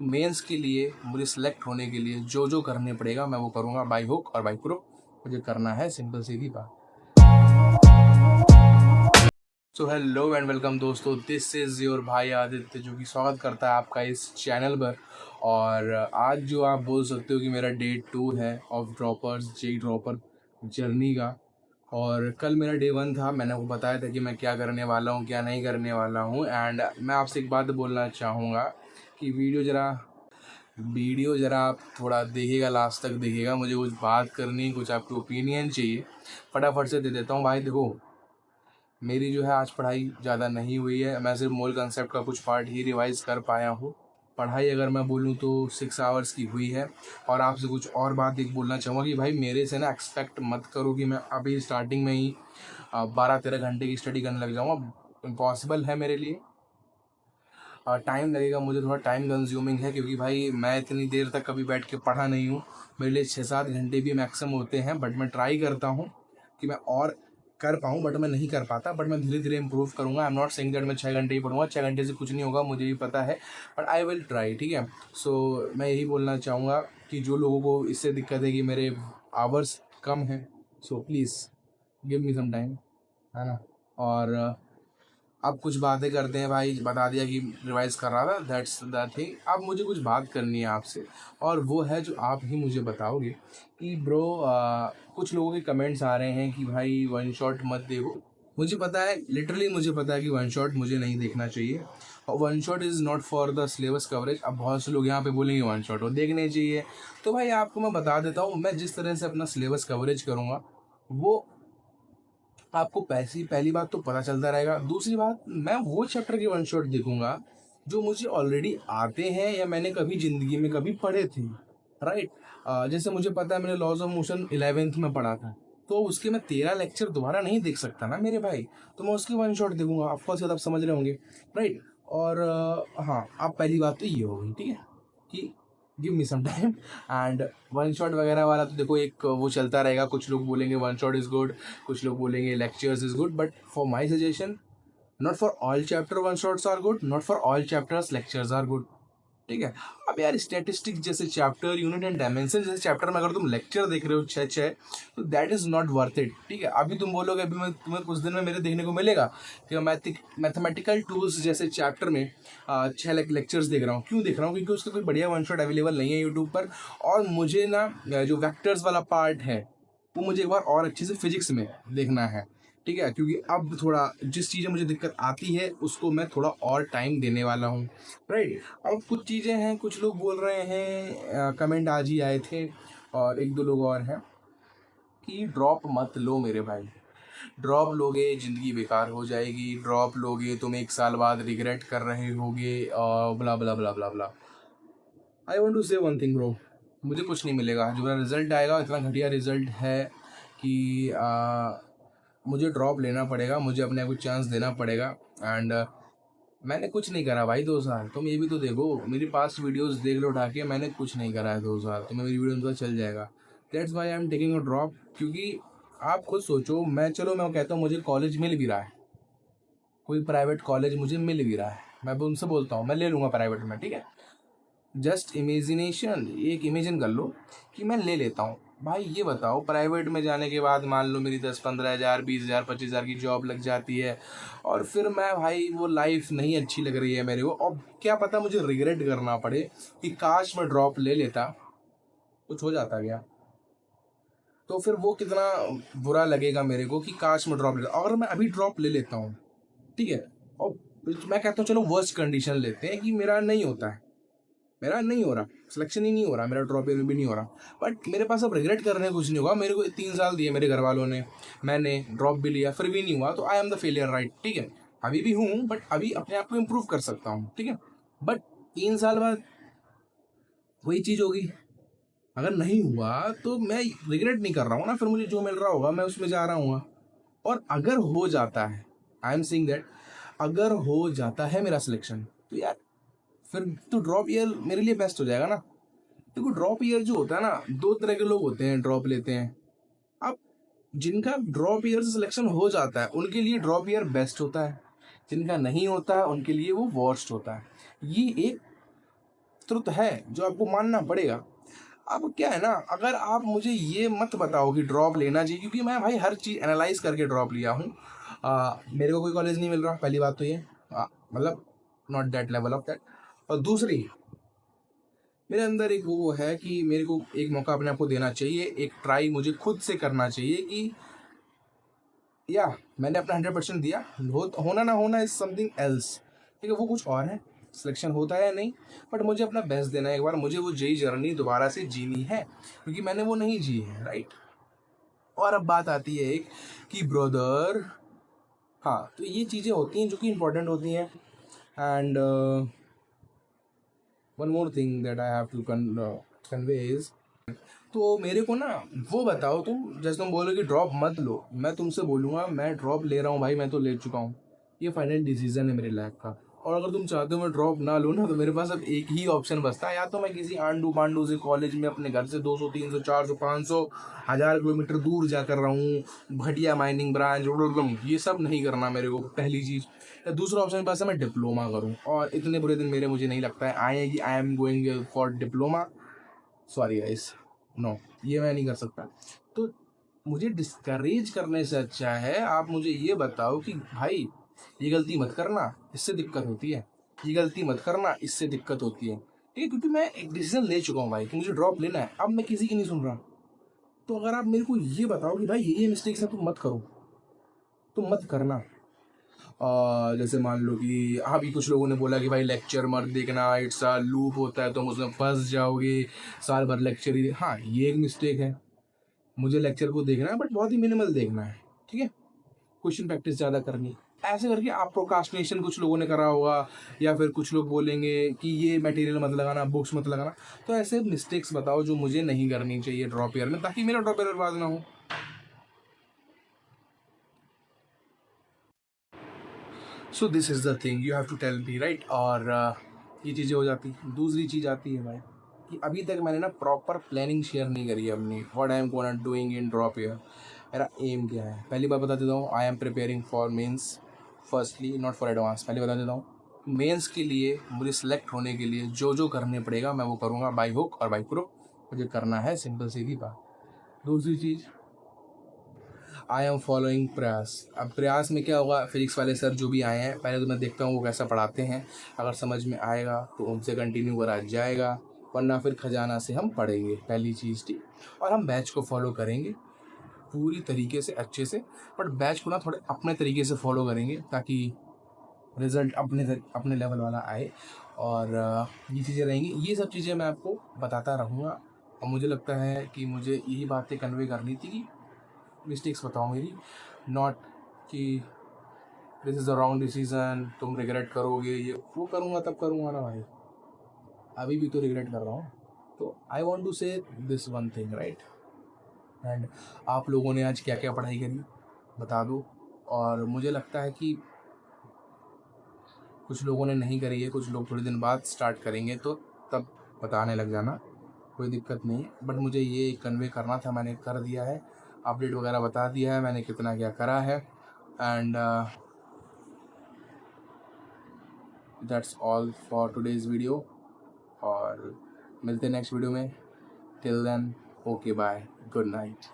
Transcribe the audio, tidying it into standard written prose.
Mains के लिए मुझे सिलेक्ट होने के लिए जो जो करने पड़ेगा मैं वो करूँगा बाय हुक और बाय क्रुक। मुझे करना है, सिंपल सीधी बात। सो हेलो एंड वेलकम दोस्तों, दिस इज़ योर भाई आदित्य, जो कि स्वागत करता है आपका इस चैनल पर। और आज जो आप बोल सकते हो कि मेरा डे 2 है of droppers J dropper journey का। और कल मेरा डे 1 था। मैंने आपको बताया था कि मैं क्या करने वाला हूँ, क्या नहीं करने वाला हूँ। एंड मैं आपसे एक बात बोलना चाहूँगा कि वीडियो ज़रा आप थोड़ा देखिएगा, लास्ट तक देखिएगा। मुझे कुछ बात करनी, कुछ आपकी ओपिनियन चाहिए। फटाफट से दे देता हूँ भाई। देखो, मेरी जो है आज पढ़ाई ज़्यादा नहीं हुई है। मैं सिर्फ मूल कंसेप्ट का कुछ पार्ट ही रिवाइज़ कर पाया हूँ। पढ़ाई अगर मैं बोलूँ तो 6 आवर्स की हुई है। और आपसे कुछ और बात एक बोलना चाहूँगा कि भाई मेरे से ना एक्सपेक्ट मत करो कि मैं अभी स्टार्टिंग में ही 12-13 घंटे की स्टडी करने लग जाऊँगा। इम्पॉसिबल है मेरे लिए। टाइम लगेगा, मुझे थोड़ा टाइम कंज्यूमिंग है, क्योंकि भाई मैं इतनी देर तक कभी बैठ के पढ़ा नहीं हूँ। मेरे लिए 6-7 घंटे भी मैक्सिमम होते हैं। बट मैं ट्राई करता हूँ कि मैं और कर पाऊँ, बट मैं नहीं कर पाता। बट मैं धीरे धीरे इंप्रूव करूँगा। I am not saying that मैं 6 घंटे ही पढ़ूँगा। 6 घंटे से कुछ नहीं होगा, मुझे भी पता है, बट आई विल ट्राई। ठीक है। सो मैं यही बोलना चाहूँगा कि जो लोगों को इससे दिक्कत है कि मेरे आवर्स कम हैं, so please give me some time, है ना। और अब कुछ बातें करते हैं भाई। बता दिया कि रिवाइज कर रहा था, दैट्स द थिंग। अब मुझे कुछ बात करनी है आपसे, और वो है जो आप ही मुझे बताओगे कि ब्रो, कुछ लोगों के कमेंट्स आ रहे हैं कि भाई वन शॉट मत देखो। मुझे पता है, लिटरली मुझे पता है कि वन शॉट मुझे नहीं देखना चाहिए, और one shot is not for the syllabus coverage. अब बहुत से लोग यहाँ पे बोलेंगे वन शॉट वो देखने चाहिए। तो भाई आपको मैं बता देता हूँ, मैं जिस तरह से अपना सिलेबस कवरेज करूँगा वो आपको पहली बात तो पता चलता रहेगा। दूसरी बात, मैं वो चैप्टर के वन शॉट देखूंगा जो मुझे ऑलरेडी आते हैं या मैंने कभी ज़िंदगी में कभी पढ़े थे। राइट। जैसे मुझे पता है मैंने लॉज ऑफ मोशन 11th में पढ़ा था, तो उसके मैं 13 लेक्चर दोबारा नहीं देख सकता ना मेरे भाई। तो मैं उसकी वन शॉट देखूंगा। ऑफकोर्स आप समझ रहे होंगे, राइट। और हाँ, आप पहली बात तो ये होगी, ठीक है, कि give me some time. And one shot वगैरह वाला तो देखो एक वो चलता रहेगा। कुछ लोग बोलेंगे वन शॉट इज़ गुड, कुछ लोग बोलेंगे lectures is good, but for my suggestion, not for all chapter one shots are good, not for all chapters lectures are good. ठीक है। अब यार स्टैटिस्टिक्स जैसे चैप्टर, यूनिट एंड डायमेंशन जैसे chapter में अगर तुम लेक्चर देख रहे हो 6-6, तो that is not worth it. ठीक है। अभी तुम बोलोगे, अभी मैं तुम्हें कुछ दिन में मेरे देखने को मिलेगा कि मैथमेटिकल टूल्स जैसे चैप्टर में 6 लेक्चर्स देख रहा हूँ। क्यों देख रहा हूँ? क्योंकि उसका कोई बढ़िया वन शॉट अवेलेबल नहीं है यूट्यूब पर। और मुझे ना जो वैक्टर्स वाला पार्ट है वो मुझे एक बार और अच्छे से फिजिक्स में देखना है। ठीक है। क्योंकि अब थोड़ा जिस चीज़ें मुझे दिक्कत आती है उसको मैं थोड़ा और टाइम देने वाला हूँ। राइट। अब कुछ चीज़ें हैं, कुछ लोग बोल रहे हैं, कमेंट आज ही आए थे और एक दो लोग और हैं कि ड्रॉप मत लो मेरे भाई। ड्रॉप लोगे ज़िंदगी बेकार हो जाएगी, ड्रॉप लोगे तुम 1 साल बाद रिग्रेट कर रहे होगे, ब्ला ब्ला ब्ला ब्ला ब्ला। आई वॉन्ट टू से वन थिंग ब्रो, मुझे कुछ नहीं मिलेगा। जो मेरा रिज़ल्ट आएगा इतना घटिया रिज़ल्ट है कि मुझे ड्रॉप लेना पड़ेगा, मुझे अपने आप को चांस देना पड़ेगा। एंड मैंने कुछ नहीं करा भाई 2 साल। तुम ये भी तो देखो, मेरी पास्ट वीडियोस देख लो उठा के, मैंने कुछ नहीं करा है 2 साल। तुम्हें मेरी वीडियो में पता चल जाएगा। That's why I am taking a drop. क्योंकि आप खुद सोचो, मैं कहता हूँ मुझे कॉलेज मिल भी रहा है, कोई प्राइवेट कॉलेज मुझे मिल भी रहा है, मैं उनसे बोलता हूँ मैं ले लूँगा प्राइवेट में। ठीक है। जस्ट इमेजिनेशन, एक इमेजिन कर लो कि मैं ले लेता हूँ। भाई ये बताओ, प्राइवेट में जाने के बाद मान लो मेरी 10-15 हज़ार, 20 हज़ार, 25 हज़ार की जॉब लग जाती है, और फिर मैं भाई वो लाइफ नहीं अच्छी लग रही है मेरे को, और क्या पता मुझे रिग्रेट करना पड़े कि काश मैं ड्रॉप ले लेता, कुछ हो जाता क्या। तो फिर वो कितना बुरा लगेगा मेरे को कि काश मैं ड्रॉप ले लेता। अगर मैं अभी ड्रॉप ले लेता हूँ, ठीक है, और मैं कहता हूँ चलो वर्स्ट कंडीशन लेते हैं कि मेरा नहीं होता है, मेरा नहीं हो रहा, सिलेक्शन ही नहीं हो रहा, मेरा ड्रॉप ईयर में भी नहीं हो रहा, बट मेरे पास अब रिग्रेट करने कुछ नहीं होगा। मेरे को 3 साल दिए मेरे घर वालों ने, मैंने ड्रॉप भी लिया, फिर भी नहीं हुआ, तो I am the failure, right. ठीक है। अभी भी हूँ, बट अभी अपने आप को इम्प्रूव कर सकता हूँ। ठीक है। बट 3 साल बाद वही चीज़ होगी। अगर नहीं हुआ तो मैं रिग्रेट नहीं कर रहा हूँ ना, फिर मुझे जो मिल रहा होगा मैं उसमें जा रहा हूँ। और अगर हो जाता है, आई एम सेइंग दैट, अगर हो जाता है मेरा सिलेक्शन, तो यार फिर तो ड्रॉप ईयर मेरे लिए बेस्ट हो जाएगा ना। देखो, ड्रॉप ईयर जो होता है ना, 2 तरह के लोग होते हैं ड्रॉप लेते हैं। अब जिनका ड्रॉप ईयर से सिलेक्शन हो जाता है उनके लिए ड्रॉप ईयर बेस्ट होता है, जिनका नहीं होता है उनके लिए वो वर्स्ट होता है। ये एक ट्रुथ है जो आपको मानना पड़ेगा। अब क्या है ना, अगर आप मुझे ये मत बताओ कि ड्रॉप लेना चाहिए, क्योंकि मैं भाई हर चीज़ एनालाइज करके ड्रॉप लिया हूँ। मेरे को कोई कॉलेज नहीं मिल रहा, पहली बात तो ये, मतलब not that level of that. और दूसरी, मेरे अंदर एक वो है कि मेरे को एक मौका अपने आप को देना चाहिए, एक ट्राई मुझे खुद से करना चाहिए कि या मैंने अपना 100% दिया, होना ना होना इज समथिंग एल्स, ठीक है, वो कुछ और है, सिलेक्शन होता है या नहीं, बट मुझे अपना बेस्ट देना है। एक बार मुझे वो जेई जर्नी दोबारा से जीनी है, क्योंकि मैंने वो नहीं जी है, राइट। और अब बात आती है एक कि ब्रदर, हाँ, तो ये चीज़ें होती हैं जो कि इंपॉर्टेंट होती हैं। And one more thing that I have to convey is, तो मेरे को ना वो बताओ तुम, जैसे तुम बोलो कि ड्रॉप मत लो, मैं तुमसे बोलूँगा मैं ड्रॉप ले रहा हूँ भाई, मैं तो ले चुका हूँ, ये फाइनल डिसीजन है मेरे लाइफ का। और अगर तुम चाहते हो मैं ड्रॉप ना लूँ ना, तो मेरे पास अब एक ही ऑप्शन बचता है, या तो मैं किसी आंडू पांडू से कॉलेज में अपने घर से 200 300 400 500 1000 किलोमीटर दूर जाकर रहा हूँ, घटिया माइनिंग ब्रांच, ये सब नहीं करना मेरे को, पहली चीज़। या दूसरा ऑप्शन पास है मैं डिप्लोमा करूँ, और इतने बुरे दिन मेरे मुझे नहीं लगता है आएगी। I am going for diploma, sorry guys, no, ये मैं नहीं कर सकता। तो मुझे डिस्करेज करने से अच्छा है आप मुझे ये बताओ कि भाई ये गलती मत करना, इससे दिक्कत होती है, ये गलती मत करना, इससे दिक्कत होती है, ठीक है, क्योंकि मैं एक डिसीजन ले चुका हूँ भाई कि मुझे ड्रॉप लेना है, अब मैं किसी की नहीं सुन रहा। तो अगर आप मेरे को ये बताओ कि भाई ये मिस्टेक्स है, तुम मत करो, तुम मत करना। जैसे मान लो कि अभी कुछ लोगों ने बोला कि भाई लेक्चर मत देखना, इट्स अ लूप होता है, तुम उसमें फंस जाओगे, साल भर लेक्चर ही। हाँ, ये एक मिस्टेक है, मुझे लेक्चर को देखना है बट बहुत ही मिनिमल देखना है, ठीक है, क्वेश्चन प्रैक्टिस ज़्यादा करनी, ऐसे करके आप प्रोकास्टिनेशन कुछ लोगों ने करा होगा, या फिर कुछ लोग बोलेंगे कि ये मटेरियल मत लगाना, बुक्स मत लगाना। तो ऐसे मिस्टेक्स बताओ जो मुझे नहीं करनी चाहिए ड्रॉप ईयर में, ताकि मेरा ड्रॉप ईयर बर्बाद ना हो। So this is the thing you have to tell me, right. और ये चीज़ें हो जाती। दूसरी चीज़ आती है भाई कि अभी तक मैंने ना प्रॉपर प्लानिंग शेयर नहीं करी है अपनी, what I am gonna doing in drop year, मेरा एम क्या है। पहली बार बता देता हूँ, I am preparing for mains firstly, not for advance. पहले बता देता हूँ, मेंस के लिए मुझे सेलेक्ट होने के लिए जो जो करने पड़ेगा मैं वो करूँगा, बाई हुक और बाई क्रुक, मुझे करना है, सिंपल सीधी बात। दूसरी चीज़, आई एम फॉलोइंग प्रयास। अब प्रयास में क्या होगा, फिजिक्स वाले सर जो भी आए हैं, पहले तो मैं देखता हूँ वो कैसा पढ़ाते हैं, अगर समझ में आएगा तो उनसे कंटिन्यू करा जाएगा, वरना फिर खजाना से हम पढ़ेंगे, पहली चीज़, ठीक। और हम बैच को फॉलो करेंगे पूरी तरीके से, अच्छे से, बट बैच को ना थोड़े अपने तरीके से फॉलो करेंगे, ताकि रिज़ल्ट अपने लेवल वाला आए। और ये चीज़ें रहेंगी, ये सब चीज़ें मैं आपको बताता रहूँगा। और मुझे लगता है कि मुझे यही बातें कन्वे करनी थी कि मिस्टेक्स बताओ मेरी, नॉट कि this is the wrong decision, तुम रिग्रेट करोगे, ये वो करूँगा तब करूँगा ना भाई, अभी भी तो रिग्रेट कर रहा हूँ। तो आई वॉन्ट टू से this one thing, right. And आप लोगों ने आज क्या क्या पढ़ाई करी बता दो। और मुझे लगता है कि कुछ लोगों ने नहीं करी है, कुछ लोग थोड़े दिन बाद स्टार्ट करेंगे, तो तब बताने लग जाना, कोई दिक्कत नहीं है। बट मुझे ये कन्वे करना था, मैंने कर दिया है, अपडेट वगैरह बता दिया है मैंने कितना क्या करा है। And that's all for today's video, और मिलते हैं नेक्स्ट वीडियो में। Till then, okay bye, good night.